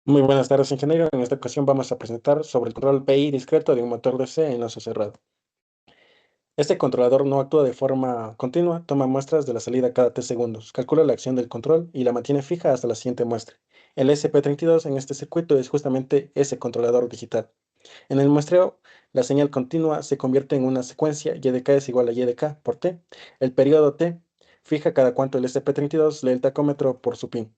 Muy buenas tardes, ingeniero. En esta ocasión vamos a presentar sobre el control PI discreto de un motor DC en lazo cerrado. Este controlador no actúa de forma continua, toma muestras de la salida cada 3 segundos, calcula la acción del control y la mantiene fija hasta la siguiente muestra. El SP32 en este circuito es justamente ese controlador digital. En el muestreo, la señal continua se convierte en una secuencia, y de k es igual a y de k por t. El periodo t fija cada cuánto el SP32 lee el tacómetro por su pin.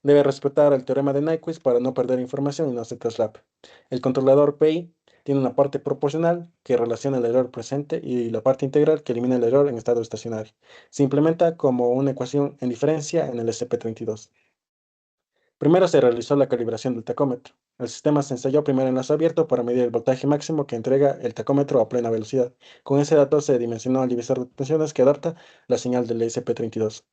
Debe respetar el teorema de Nyquist para no perder información y no se traslape. El controlador PI tiene una parte proporcional que relaciona el error presente y la parte integral que elimina el error en estado estacionario. Se implementa como una ecuación en diferencia en el SP32. Primero se realizó la calibración del tacómetro. El sistema se ensayó primero en lazo abierto para medir el voltaje máximo que entrega el tacómetro a plena velocidad. Con ese dato se dimensionó el divisor de tensiones que adapta la señal del SP32.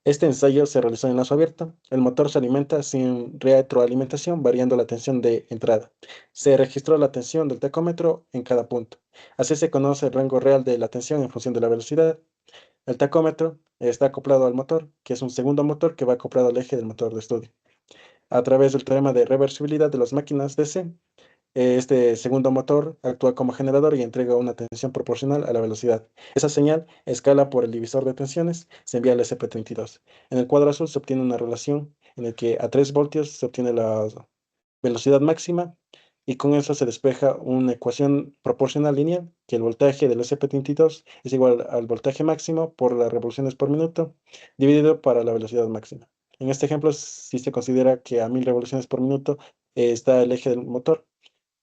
Este ensayo se realizó en lazo abierto. El motor se alimenta sin retroalimentación, variando la tensión de entrada. Se registró la tensión del tacómetro en cada punto. Así se conoce el rango real de la tensión en función de la velocidad. El tacómetro está acoplado al motor, que es un segundo motor que va acoplado al eje del motor de estudio. A través del teorema de reversibilidad de las máquinas DC, este segundo motor actúa como generador y entrega una tensión proporcional a la velocidad. Esa señal escala por el divisor de tensiones, se envía al SP32. En el cuadro azul se obtiene una relación en la que a 3 voltios se obtiene la velocidad máxima y con eso se despeja una ecuación proporcional lineal que el voltaje del SP32 es igual al voltaje máximo por las revoluciones por minuto dividido para la velocidad máxima. En este ejemplo, si se considera que a 1000 revoluciones por minuto está el eje del motor,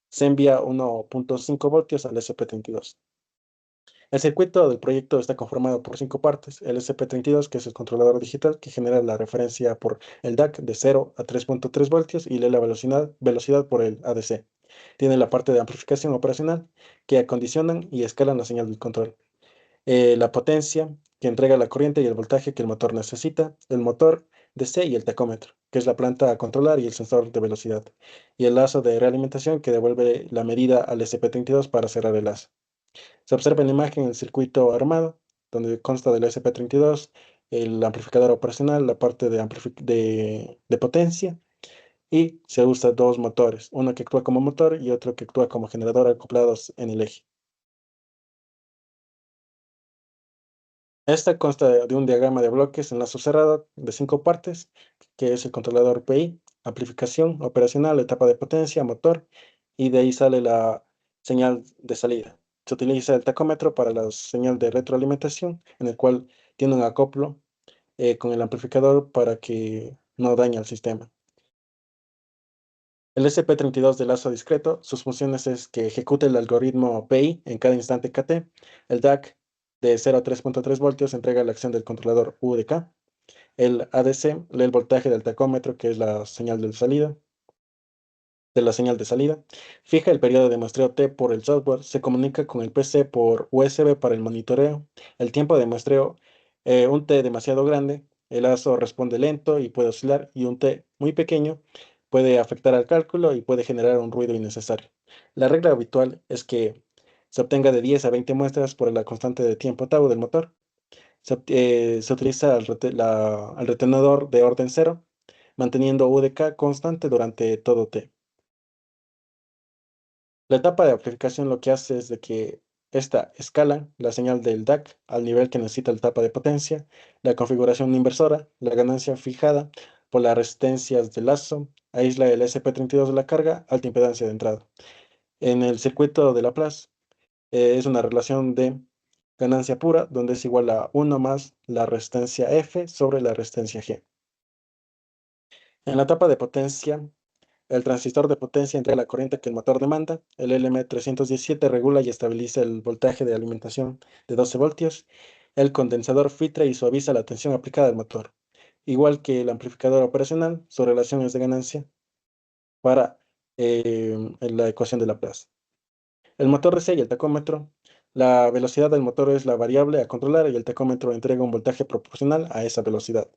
se envía 1.5 voltios al SP32. El circuito del proyecto está conformado por 5 partes. El SP32, que es el controlador digital, que genera la referencia por el DAC de 0 a 3.3 voltios y lee la velocidad por el ADC. Tiene la parte de amplificación operacional, que acondicionan y escalan la señal del control. La potencia, que entrega la corriente y el voltaje que el motor necesita. El motor DC y el tacómetro, que es la planta a controlar y el sensor de velocidad. Y el lazo de realimentación, que devuelve la medida al SP32 para cerrar el lazo. Se observa en la imagen el circuito armado, donde consta del SP32, el amplificador operacional, la parte de potencia, y se usa dos motores, uno que actúa como motor y otro que actúa como generador acoplados en el eje. Esta consta de un diagrama de bloques en lazo cerrado de 5 partes, que es el controlador PI, amplificación operacional, etapa de potencia, motor, y de ahí sale la señal de salida. Se utiliza el tacómetro para la señal de retroalimentación, en el cual tiene un acoplo con el amplificador para que no dañe al sistema. El SP32 de lazo discreto, sus funciones es que ejecute el algoritmo PI en cada instante KT. El DAC de 0 a 3.3 voltios entrega la acción del controlador UDK. El ADC lee el voltaje del tacómetro, que es la señal de salida. Fija el periodo de muestreo T por el software. Se comunica con el PC por USB para el monitoreo. El tiempo de muestreo, un T demasiado grande, el lazo responde lento y puede oscilar, y un T muy pequeño puede afectar al cálculo y puede generar un ruido innecesario. La regla habitual es que se obtenga de 10 a 20 muestras por la constante de tiempo tau del motor. Se utiliza el retenedor de orden cero, manteniendo UDK constante durante todo T. La etapa de amplificación lo que hace es de que esta escala la señal del DAC al nivel que necesita la etapa de potencia, la configuración inversora, la ganancia fijada por las resistencias de lazo, aísla el SP32 de la carga, alta impedancia de entrada. En el circuito de Laplace es una relación de ganancia pura, donde es igual a 1 más la resistencia F sobre la resistencia G. En la etapa de potencia, el transistor de potencia entrega la corriente que el motor demanda. El LM317 regula y estabiliza el voltaje de alimentación de 12 voltios. El condensador filtra y suaviza la tensión aplicada al motor. Igual que el amplificador operacional, su relación es de ganancia para la ecuación de Laplace. El motor DC y el tacómetro. La velocidad del motor es la variable a controlar y el tacómetro entrega un voltaje proporcional a esa velocidad.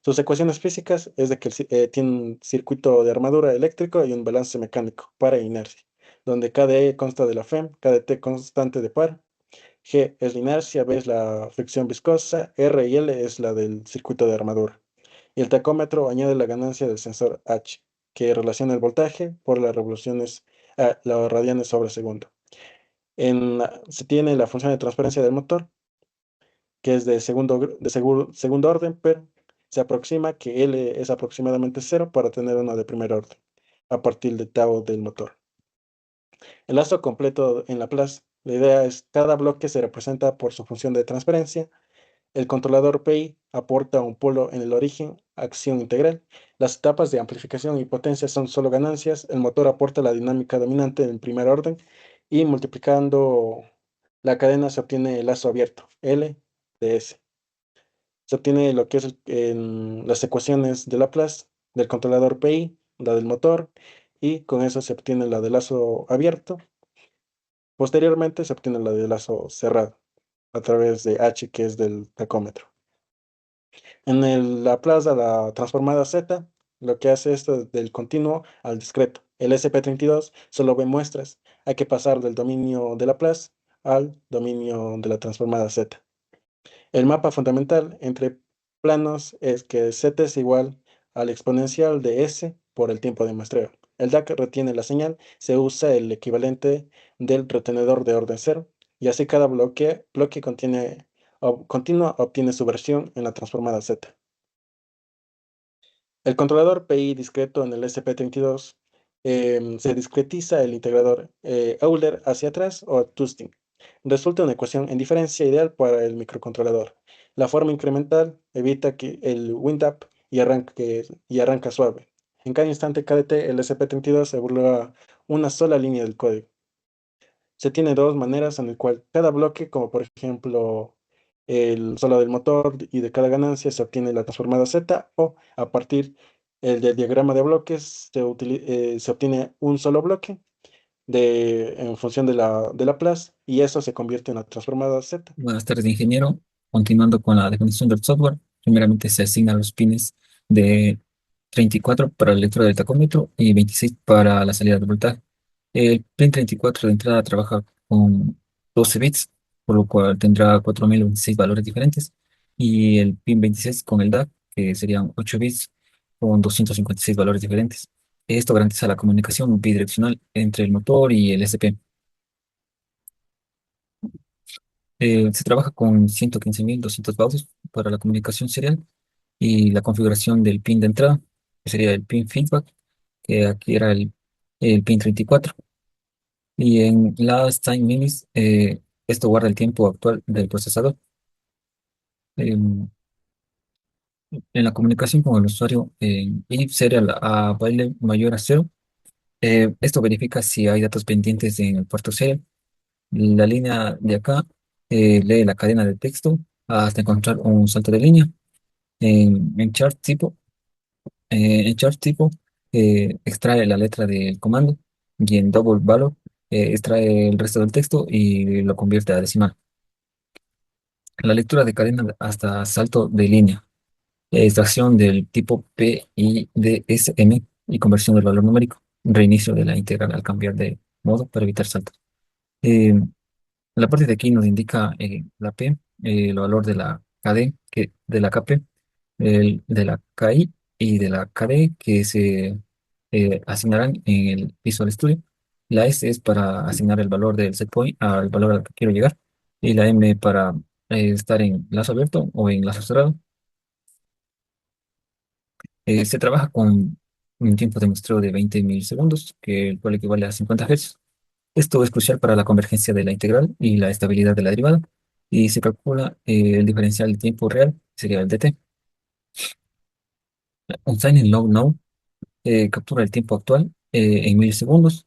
Sus ecuaciones físicas es de que tiene un circuito de armadura eléctrico y un balance mecánico, par e inercia, donde KDE consta de la FEM, KDT constante de par, G es la inercia, B es la fricción viscosa, R y L es la del circuito de armadura. Y el tacómetro añade la ganancia del sensor H. que relaciona el voltaje por las revoluciones, las radianes sobre segundo. Se tiene la función de transparencia del motor, que es de segundo orden, pero se aproxima que L es aproximadamente cero para tener una de primer orden, a partir de tau del motor. El lazo completo en Laplace, la idea es cada bloque se representa por su función de transferencia. El controlador PI aporta un polo en el origen, acción integral. Las etapas de amplificación y potencia son solo ganancias. El motor aporta la dinámica dominante en primer orden y multiplicando la cadena se obtiene el lazo abierto, L de S. Se obtiene lo que es las ecuaciones de Laplace del controlador PI, la del motor, y con eso se obtiene la del lazo abierto. Posteriormente se obtiene la del lazo cerrado a través de H, que es del tacómetro. La plaza, la transformada Z, lo que hace esto del continuo al discreto. El SP32 solo ve muestras. Hay que pasar del dominio de Laplace al dominio de la transformada Z. El mapa fundamental entre planos es que Z es igual al exponencial de S por el tiempo de muestreo. El DAC retiene la señal, se usa el equivalente del retenedor de orden cero, y así cada bloque continuo obtiene su versión en la transformada Z. El controlador PI discreto en el SP32 se discretiza el integrador Euler hacia atrás o twisting. Resulta una ecuación en diferencia ideal para el microcontrolador. La forma incremental evita que el wind-up y arranca suave. En cada instante KDT, el SP32 evalúa una sola línea del código. Se tiene dos maneras en el cual cada bloque, como por ejemplo el solo del motor y de cada ganancia, se obtiene la transformada Z, o a partir del diagrama de bloques se obtiene un solo bloque en función de Laplace, y eso se convierte en la transformada Z. Buenas tardes, ingeniero. Continuando con la definición del software, primeramente se asignan los pines de 34 para la lectura del tacómetro y 26 para la salida de voltaje. El pin 34 de entrada trabaja con 12 bits, por lo cual tendrá 4026 valores diferentes, y el pin 26 con el DAC, que serían 8 bits con 256 valores diferentes. Esto garantiza la comunicación bidireccional entre el motor y el SP. Se trabaja con 115.200 baudos para la comunicación serial y la configuración del pin de entrada, que sería el pin feedback, que aquí era el pin 34. Y en last time minutes, esto guarda el tiempo actual del procesador. En la comunicación con el usuario en if serial a baile mayor a cero, esto verifica si hay datos pendientes en el puerto serial. La línea de acá lee la cadena de texto hasta encontrar un salto de línea. En chart tipo, extrae la letra del comando, y en double valor extrae el resto del texto y lo convierte a decimal. La lectura de cadena hasta salto de línea, extracción del tipo PIDSM y conversión del valor numérico, reinicio de la integral al cambiar de modo para evitar saltos. Eh, La parte de aquí nos indica la P, el valor de la KD, de la KP, de la KI y de la KD, que se asignarán en el Visual Studio. La S es para asignar el valor del set point al valor al que quiero llegar, y la M para estar en lazo abierto o en lazo cerrado. Se trabaja con un tiempo de muestreo de 20 milisegundos, que el cual equivale a 50 Hz. Esto es crucial para la convergencia de la integral y la estabilidad de la derivada, y se calcula el diferencial de tiempo real, sería el dt. Un Unsigned Low Now captura el tiempo actual en milisegundos.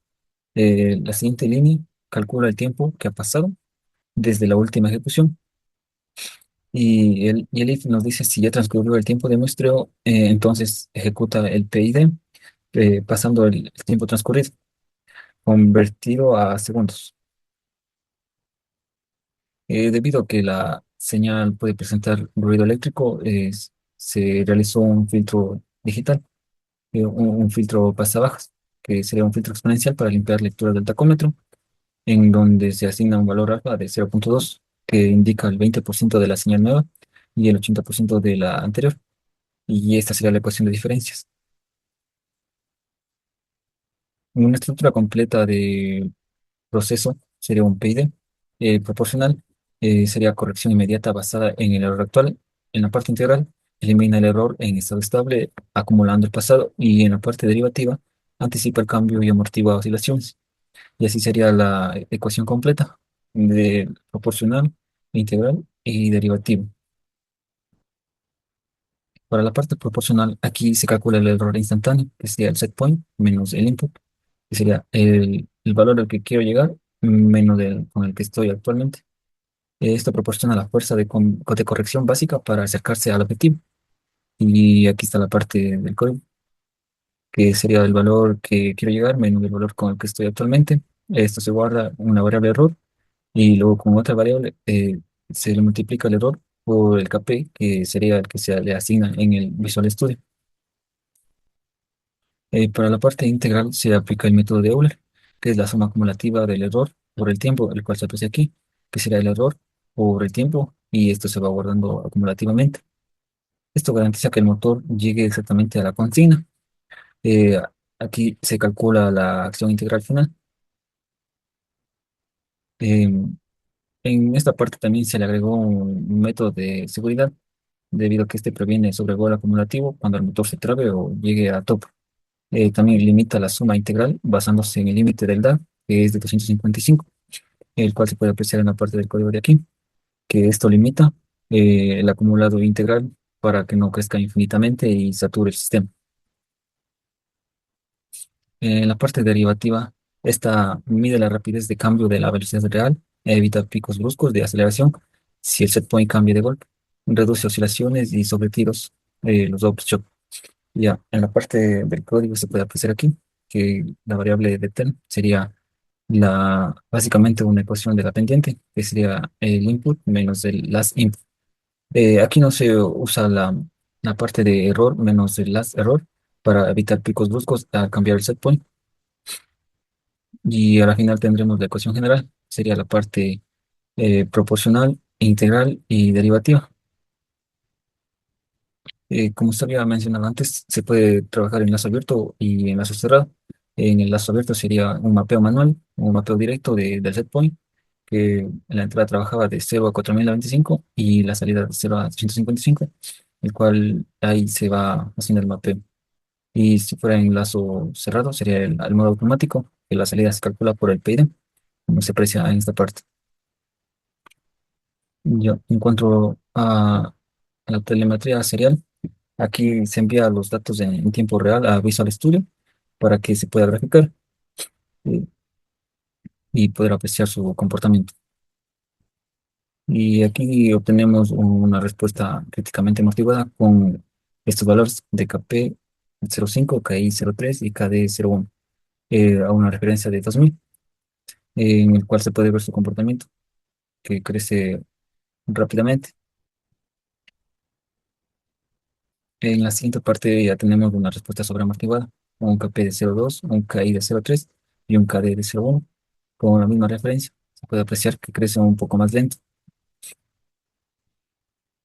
La siguiente línea calcula el tiempo que ha pasado desde la última ejecución, y el if nos dice si ya transcurrió el tiempo de muestreo, entonces ejecuta el PID pasando el tiempo transcurrido convertido a segundos. Debido a que la señal puede presentar ruido eléctrico, se realizó un filtro digital, un filtro pasabajas, que sería un filtro exponencial para limpiar lecturas del tacómetro, en donde se asigna un valor alfa de 0,2, que indica el 20% de la señal nueva y el 80% de la anterior, y esta sería la ecuación de diferencias. Una estructura completa de proceso sería un PID proporcional, sería corrección inmediata basada en el error actual. En la parte integral, elimina el error en estado estable, acumulando el pasado, y en la parte derivativa, anticipa el cambio y amortigua oscilaciones. Y así sería la ecuación completa de proporcional, integral y derivativo. Para la parte proporcional, aquí se calcula el error instantáneo, que sería el set point menos el input, que sería el valor al que quiero llegar menos del con el que estoy actualmente. Esto proporciona la fuerza de corrección básica para acercarse al objetivo. Y aquí está la parte del código, que sería el valor que quiero llegar menos el valor con el que estoy actualmente. Esto se guarda en una variable error y luego con otra variable se le multiplica el error por el KP, que sería el que se le asigna en el Visual Studio. Para la parte integral se aplica el método de Euler, que es la suma acumulativa del error por el tiempo, el cual se aprecia aquí, que será el error por el tiempo, y esto se va guardando acumulativamente. Esto garantiza que el motor llegue exactamente a la consigna. Eh, Aquí se calcula la acción integral final. Em, en esta parte también se le agregó un método de seguridad, debido a que este previene sobrevuelo acumulativo cuando el motor se trabe o llegue a tope. También limita la suma integral basándose en el límite del DA, que es de 255, el cual se puede apreciar en la parte del código de aquí, que esto limita el acumulado integral para que no crezca infinitamente y sature el sistema. En la parte derivativa, esta mide la rapidez de cambio de la velocidad real, evita picos bruscos de aceleración si el set point cambia de golpe, reduce oscilaciones y sobre tiros, los double shock. Ya, en la parte del código se puede apreciar aquí que la variable de ten sería básicamente una ecuación de la pendiente, que sería el input menos el last input. Aquí no se usa la parte de error menos el last error para evitar picos bruscos al cambiar el set point. Y a la final tendremos la ecuación general, sería la parte proporcional, integral y derivativa. Como usted había mencionado antes, se puede trabajar en lazo abierto y en lazo cerrado. En el lazo abierto sería un mapeo manual, un mapeo directo del set point, que en la entrada trabajaba de 0 a 4025 y la salida de 0 a 355, el cual ahí se va haciendo el mapeo. Y si fuera en lazo cerrado, sería el modo automático, que la salida se calcula por el PID, como se aprecia en esta parte. Yo, en cuanto a la telemetría serial, aquí se envía los datos en tiempo real a Visual Studio para que se pueda graficar eh, y poder apreciar su comportamiento. Y aquí obtenemos una respuesta críticamente amortiguada con estos valores de KP 0,5, KI 0,3 y KD 0,1 a una referencia de 2000, en el cual se puede ver su comportamiento, que crece rápidamente. En la siguiente parte ya tenemos una respuesta sobreamortiguada, un KP de 0,2, un KI de 0,3 y un KD de 0,1 con la misma referencia. Se puede apreciar que crece un poco más lento.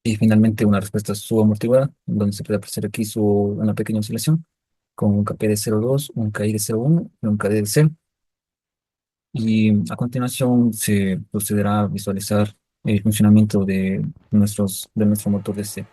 Y finalmente una respuesta subamortiguada, donde se puede apreciar aquí una pequeña oscilación con un KP de 0,2, un KI de 0,1 y un KD de 0. Y a continuación se procederá a visualizar el funcionamiento de nuestro motor DC.